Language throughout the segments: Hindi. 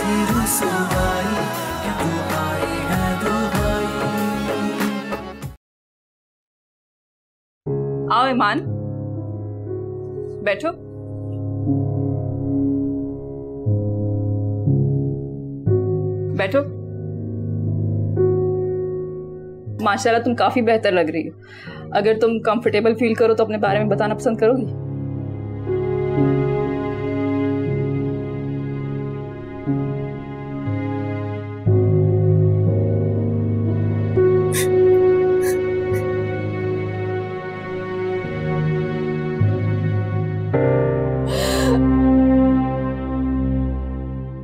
ऐसी रुसवाई कि तू आए है दुबई। आओ ईमान, बैठो। बैठो। माशाल्लाह तुम काफी बेहतर लग रही हो। अगर तुम कंफर्टेबल फील करो तो अपने बारे में बताना पसंद करोगी?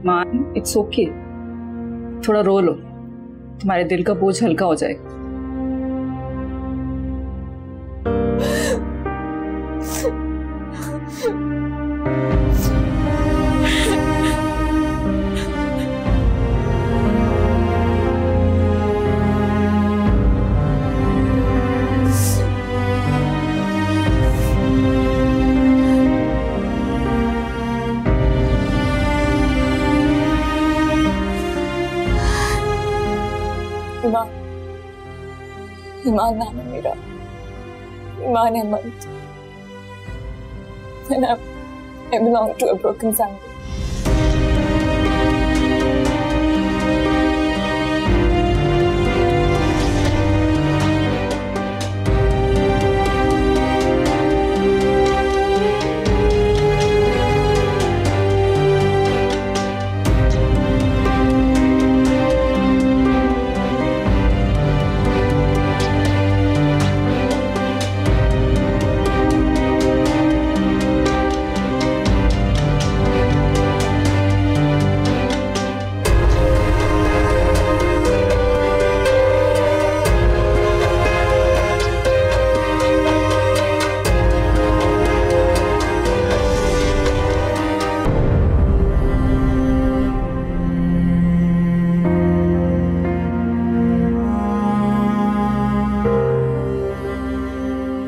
मान, इट्स ओके, थोड़ा रो लो, तुम्हारे दिल का बोझ हल्का हो जाएगा। ईमान नाम है मेरा, ईमान Ahmad. And I belong to a broken family.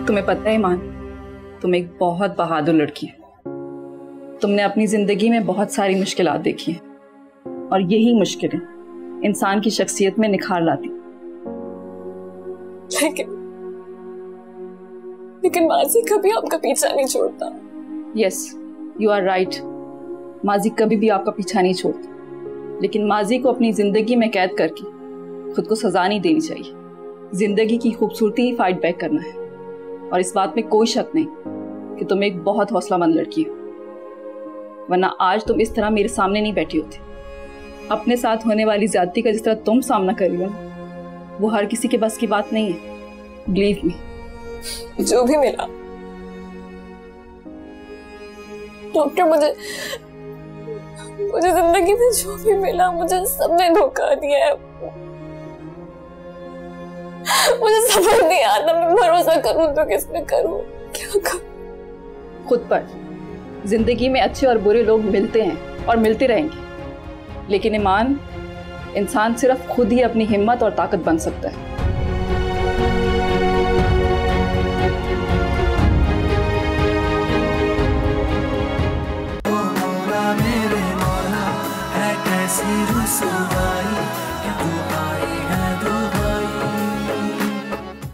तुम्हें पता है ईमान, तुम एक बहुत बहादुर लड़की है। तुमने अपनी जिंदगी में बहुत सारी मुश्किलात देखी हैं और यही मुश्किलें इंसान की शख्सियत में निखार लाती। लेकिन माजी कभी आपका पीछा नहीं छोड़ता। यस, यू आर राइट, माजी कभी भी आपका पीछा नहीं छोड़ता। लेकिन माजी को अपनी जिंदगी में कैद करके खुद को सजा नहीं देनी चाहिए। जिंदगी की खूबसूरती ही फाइट बैक करना है। और इस बात में कोई शक नहीं कि तुम एक बहुत हौसलामंद लड़की हो, वरना आज तुम इस तरह मेरे सामने नहीं बैठी होती। अपने साथ होने वाली ज्यादती का जिस तरह तुम सामना कर रही हो, वो हर किसी के बस की बात नहीं है। Believe me. जो भी मिला डॉक्टर, मुझे जिंदगी में जो भी मिला, मुझे सबने धोखा दिया है। मुझे समझ नहीं आता, मैं भरोसा करूं तो किस पे करूं, क्या करूं? खुद पर। जिंदगी में अच्छे और बुरे लोग मिलते हैं और मिलते रहेंगे, लेकिन ईमान, इंसान सिर्फ खुद ही अपनी हिम्मत और ताकत बन सकता है।